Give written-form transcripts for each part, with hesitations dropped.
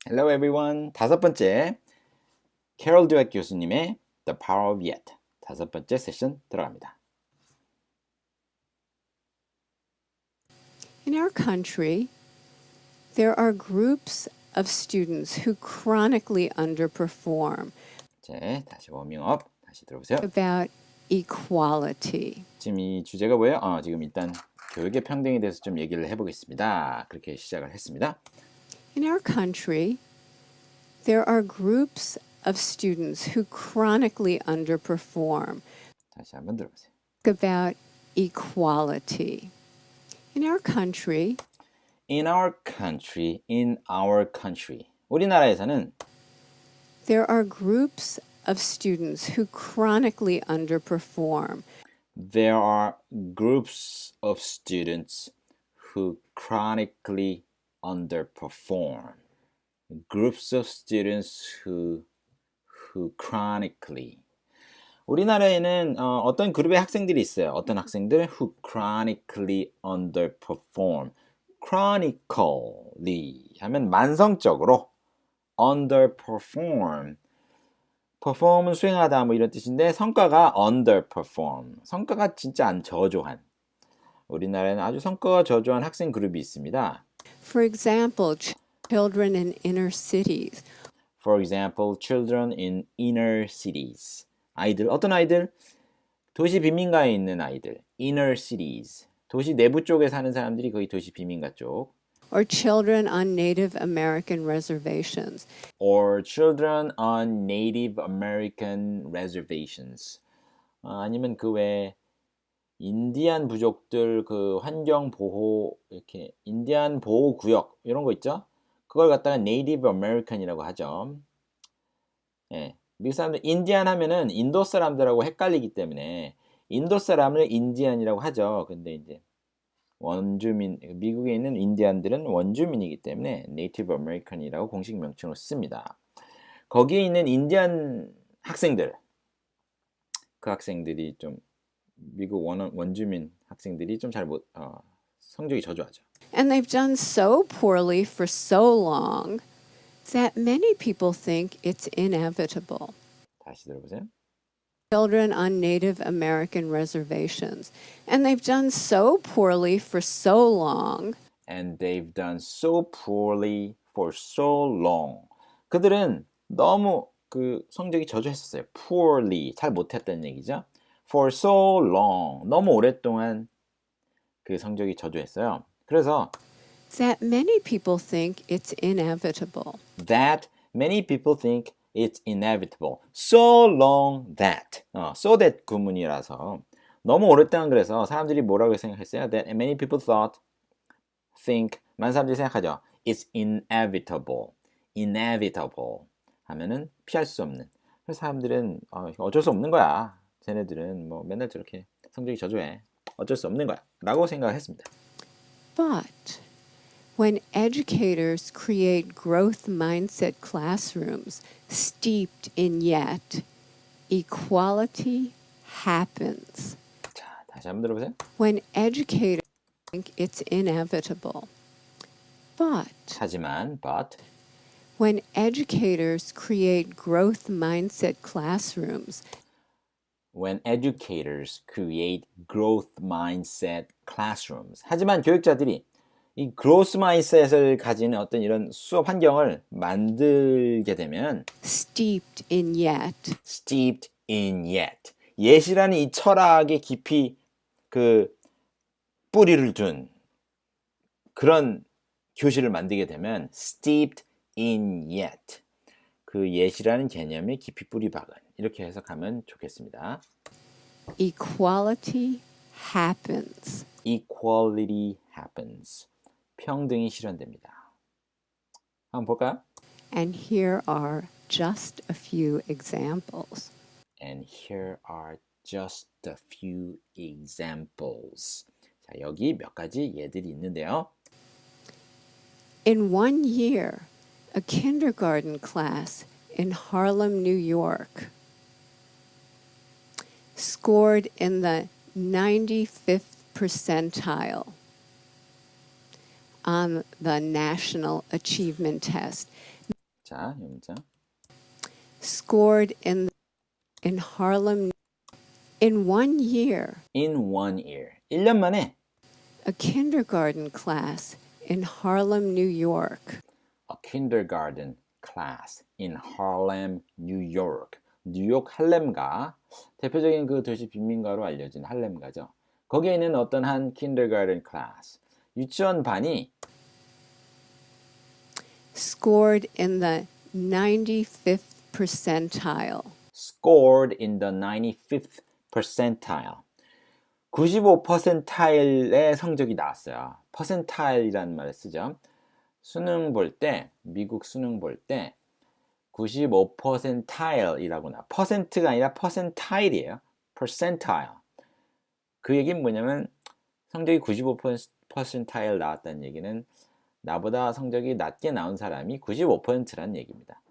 Hello everyone. 다섯 번째, Carol Dweck 교수님의 The Power of Yet. 다섯 번째 세션 들어갑니다. In our country, there are groups of students who chronically underperform. 자, 다시 워밍업. 다시 들어보세요. About equality. 지금 이 주제가 뭐예요? 지금 일단 교육의 평등에 대해서 좀 얘기를 해보겠습니다. 그렇게 시작을 했습니다. In our country, there are groups of students who chronically underperform. 다시 한번 들어보세요. About equality. In our country, In our country. 우리나라에서는 there are groups of students who chronically underperform. There are groups of students who chronically underperform. Groups of students who chronically. 우리나라에는 어떤 그룹의 학생들이 있어요. 어떤 학생들 who chronically underperform. chronically 하면 만성적으로 underperform. perform은 수행하다 뭐 이런 뜻인데 성과가 underperform. 성과가 진짜 안 저조한. 우리나라에는 아주 성과가 저조한 학생 그룹이 있습니다. For example, children in inner cities. For example, children in inner cities. 아이들, 어떤 아이들? 도시 빈민가에 있는 아이들. inner cities. 도시 내부 쪽에 사는 사람들이 거의 도시 빈민가 쪽. Or children on Native American reservations. Or children on Native American reservations. 아니면 그 외에 인디안 부족들 그 환경 보호 이렇게 인디안 보호 구역 이런 거 있죠? 그걸 갖다가 Native American이라고 하죠. 예. 미국 사람들 인디안 하면은 인도 사람들하고 헷갈리기 때문에 인도 사람을 인디안이라고 하죠. 근데 이제 원주민 미국에 있는 인디안들은 원주민이기 때문에 Native American이라고 공식 명칭으로 씁니다. 거기에 있는 인디안 학생들 그 학생들이 좀 미국 원주민 학생들이 좀 잘 못 성적이 저조하죠. And they've done so poorly for so long that many people think it's inevitable. 다시 들어보세요. Children on Native American reservations. And they've done so poorly for so long. And they've done so poorly for so long. 그들은 너무 그 성적이 저조했었어요. poorly 잘 못했다는 얘기죠. for so long 너무 오랫동안 그 성적이 저조했어요. 그래서 That many people think it's inevitable. That many people think it's inevitable. So long that. So that 구문이라서 너무 오랫동안 그래서 사람들이 뭐라고 생각했어요? That many people think 많은 사람들이 생각하죠. It's inevitable. Inevitable 하면은 피할 수 없는. 그래서 사람들은 어쩔 수 없는 거야. 쟤네들은 뭐 맨날 저렇게 성적이 저조해. 어쩔 수 없는 거야. 라고 생각을 했습니다. But when educators create growth mindset classrooms steeped in yet, equality happens. 자, 다시 한번 들어보세요. When educators think it's inevitable. 하지만, but when educators create growth mindset classrooms when educators create growth mindset classrooms. 하지만 교육자들이 이 growth mindset을 가지는 어떤 이런 수업 환경을 만들게 되면 steeped in yet. yet이라는 이 철학에 깊이 그 뿌리를 둔 그런 교실을 만들게 되면 steeped in yet. 그 yet이라는 개념에 깊이 뿌리 박은 이렇게 해석하면 좋겠습니다. Equality happens. Equality happens. 평등이 실현됩니다. 한번 볼까요? And here are just a few examples. And here are just a few examples. 자, 여기 몇 가지 예들이 있는데요. In one year, a kindergarten class in Harlem, New York, scored in the 95th percentile on the National Achievement Test. 자, 이 문장. Scored in Harlem in 1 year. In 1 year. 1년 만에 A kindergarten class in Harlem, New York. a kindergarten class in Harlem, New York. 뉴욕 할렘가. 대표적인 그 도시 빈민가로 알려진 할렘가죠. 거기에 있는 어떤 한 kindergarten class. 유치원 반이 Scored in the 95th percentile. scored in the 95th percentile. 95%의 성적이 나왔어요. percentile이라는 말을 쓰죠. 수능 볼 때, 미국 수능 볼 때 95%이라고 나. 퍼센트가 아니라 percentile이에요. percentile. 그 얘기는 뭐냐면 성적이 95% 나왔다는 얘기는 나보다 성적이 낮게 나온 사람이 95%라는 얘기입니다.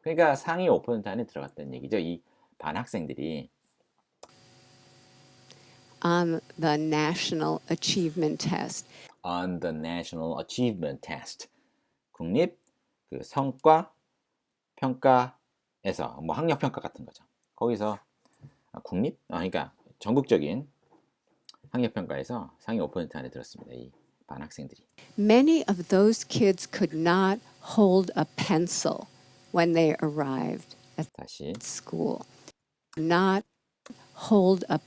그러니까 상위 5% 안에 들어갔다는 얘기죠. 이 반 학생들이. On the National Achievement Test. On the National Achievement Test. 국립 그 성과 평가에서 뭐 학력 평가 같은 거죠. 거기서 국립 그러니까 전국적인 학력 평가에서 상위 5% 안에 들었습니다. 이 반 학생들이. Many of those kids could not hold a pencil when they arrived at 다시 school. Not hold a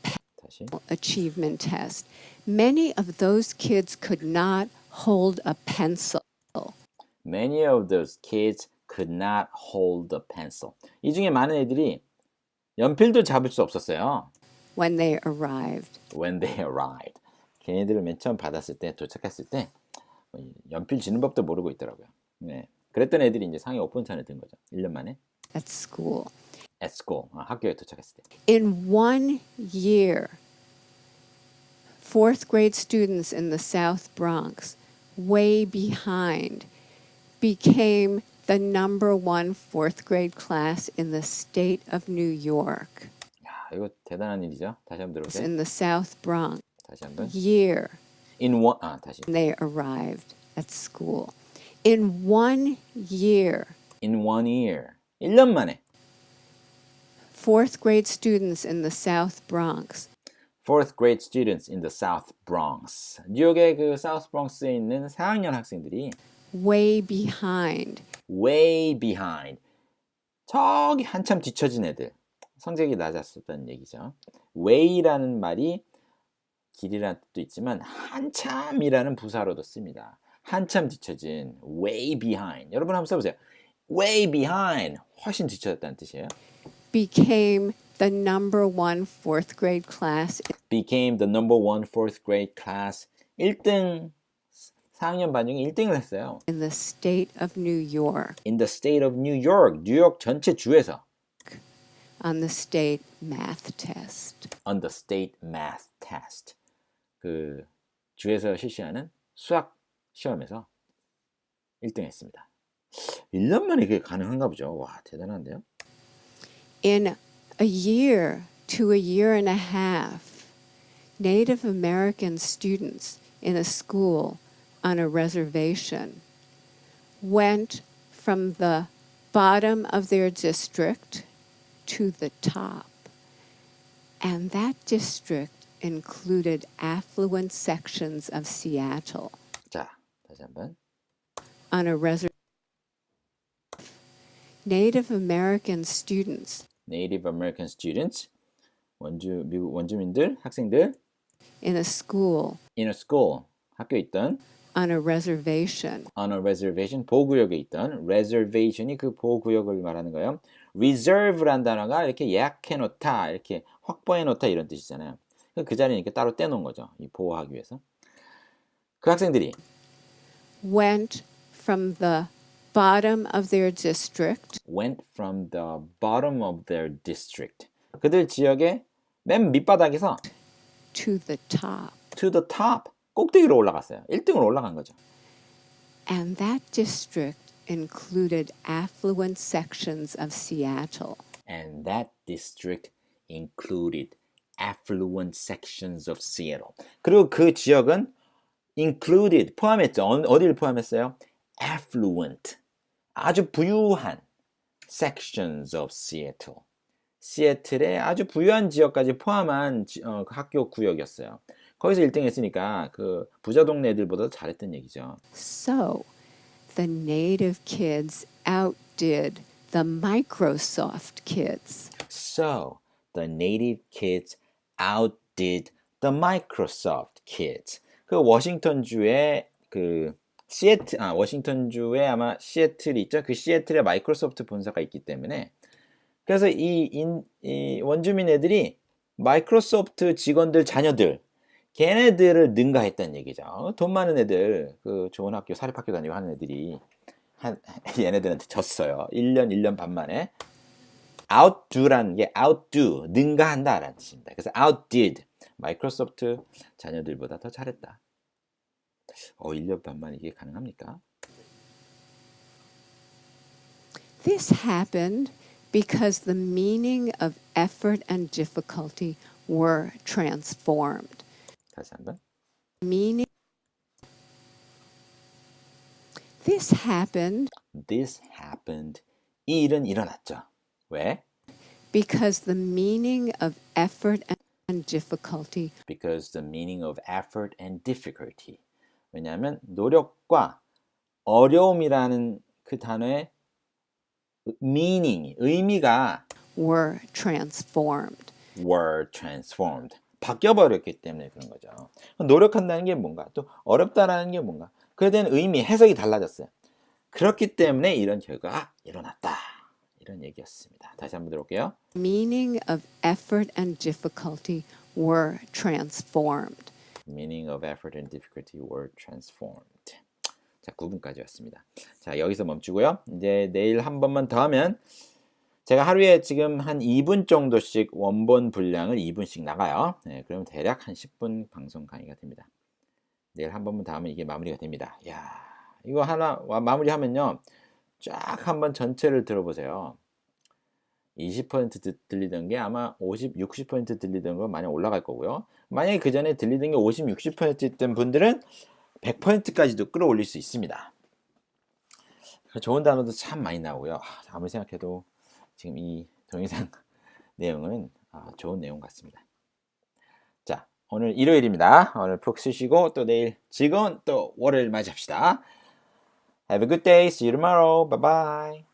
다시 achievement test. Many of those kids could not hold a pencil. Many of those kids could not hold a pencil. 이 중에 많은 애들이 연필도 잡을 수 없었어요. When they arrived. When they arrived. 걔네들을 맨 처음 받았을 때, 도착했을 때 연필 쥐는 법도 모르고 있더라고요. 네. 그랬던 애들이 이제 상위 5% 안에 든 거죠. 1년 만에. At school. At school. 학교에 도착했을 때. In 1 year, 4th grade students in the South Bronx, way behind, became the number 1 4th grade class in the state of New York. 야, 이거 대단한 일이죠. 다시 한번 들어보세요. In the South Bronx. 다시 한번. Year. 다시. They arrived at school. In 1 year. In 1 year. 1년 만에. 4th grade students in the South Bronx. 4th grade students in the South Bronx. 뉴욕의 그 South Bronx에 있는 4학년 학생들이 Way behind. way behind. 저기 한참 뒤처진 애들. 성적이 낮았었다는 얘기죠. way라는 말이 길이라는 뜻도 있지만 한참이라는 부사로도 씁니다. 한참 뒤처진 way behind. 여러분 한번 써보세요. way behind. 훨씬 뒤처졌다는 뜻이에요. Became the number 1 4th grade class. Became the number 1 4th grade class. 1등 4학년 반 중에 1등을 했어요. In the state of New York. In the state of New York. 뉴욕 전체 주에서. On the state math test. On the state math test. 그 주에서 실시하는 수학 시험에서 1등 했습니다. 1년 만에 그게 가능한가 보죠. 와, 대단한데요. In a year to a year and a half, Native American students in a school on a reservation went from the bottom of their district to the top. And that district included affluent sections of Seattle. 자, 다시 한번. On a reservation, Native American students Native American students, 미국 원주민들, 학생들 in a school in a school, 학교에 있던 on a reservation. on a reservation, 보호구역에 있던 reservation이 그 보호구역을 말하는 거예요. reserve란 단어가 이렇게 예약해놓다, 이렇게 확보해놓다 이런 뜻이잖아요. 그 자리는 이렇게 따로 떼놓은 거죠. 이 보호하기 위해서. 그 학생들이 Went from the bottom of their district went from the bottom of their district. 그들 지역의 맨 밑바닥에서 to the top. to the top, 꼭대기로 올라갔어요. 1등으로 올라간 거죠. And that district included affluent sections of Seattle. And that district included affluent sections of Seattle. 그리고 그 지역은 included 포함했죠. 어디를 포함했어요? affluent 아주 부유한 sections of Seattle. 시애틀의 아주 부유한 지역까지 포함한 학교 구역이었어요. 거기서 1등 했으니까 그 부자 동네 애들보다 잘했던 얘기죠. So, the native kids outdid the Microsoft kids. So, the native kids outdid the Microsoft kids. 그 워싱턴주의 워싱턴주에 아마 시애틀이 있죠. 그 시애틀에 마이크로소프트 본사가 있기 때문에 그래서 이 원주민 애들이 마이크로소프트 직원들 자녀들 걔네들을 능가했다는 얘기죠. 돈 많은 애들 그 좋은 학교 사립학교 다니고 하는 애들이 얘네들한테 졌어요. 1년 반 만에. outdo라는 게 outdo 능가한다라는 뜻입니다. 그래서 outdid 마이크로소프트 자녀들보다 더 잘했다. 1년 반 만에 이게 가능합니까? This happened because the meaning of effort and difficulty were transformed. 다시 한번. This happened 이 일은 일어났죠. 왜? because the meaning of effort and difficulty Because the meaning of effort and difficulty. 왜냐하면 노력과 어려움이라는 그 단어의 meaning, 의미가 were transformed. 바뀌어버렸기 때문에 그런 거죠. 노력한다는 게 뭔가, 또 어렵다라는 게 뭔가, 그에 대한 의미, 해석이 달라졌어요. 그렇기 때문에 이런 결과가 일어났다. 이런 얘기였습니다. 다시 한번 들어볼게요. Meaning of effort and difficulty were transformed. Meaning of effort and difficulty were transformed. 자, 9분까지 왔습니다. 자, 여기서 멈추고요. 이제 내일 한 번만 더 하면 제가 하루에 지금 한 2분 정도씩 원본 분량을 2분씩 나가요. 네, 그러면 대략 한 10분 방송 강의가 됩니다. 내일 한 번만 더 하면 이게 마무리가 됩니다. 야, 이거 하나 마무리하면요. 쫙 한번 전체를 들어보세요. 20% 들리던 게 아마 50, 60% 들리던 거 많이 올라갈 거고요. 만약에 그 전에 들리던 게 50, 60%였던 분들은 100%까지도 끌어올릴 수 있습니다. 좋은 단어도 참 많이 나오고요. 아무리 생각해도 지금 이 동영상 내용은 좋은 내용 같습니다. 자, 오늘 일요일입니다. 오늘 푹 쉬시고 또 내일 즐거운 또 월요일 맞이합시다. Have a good day. See you tomorrow. Bye bye.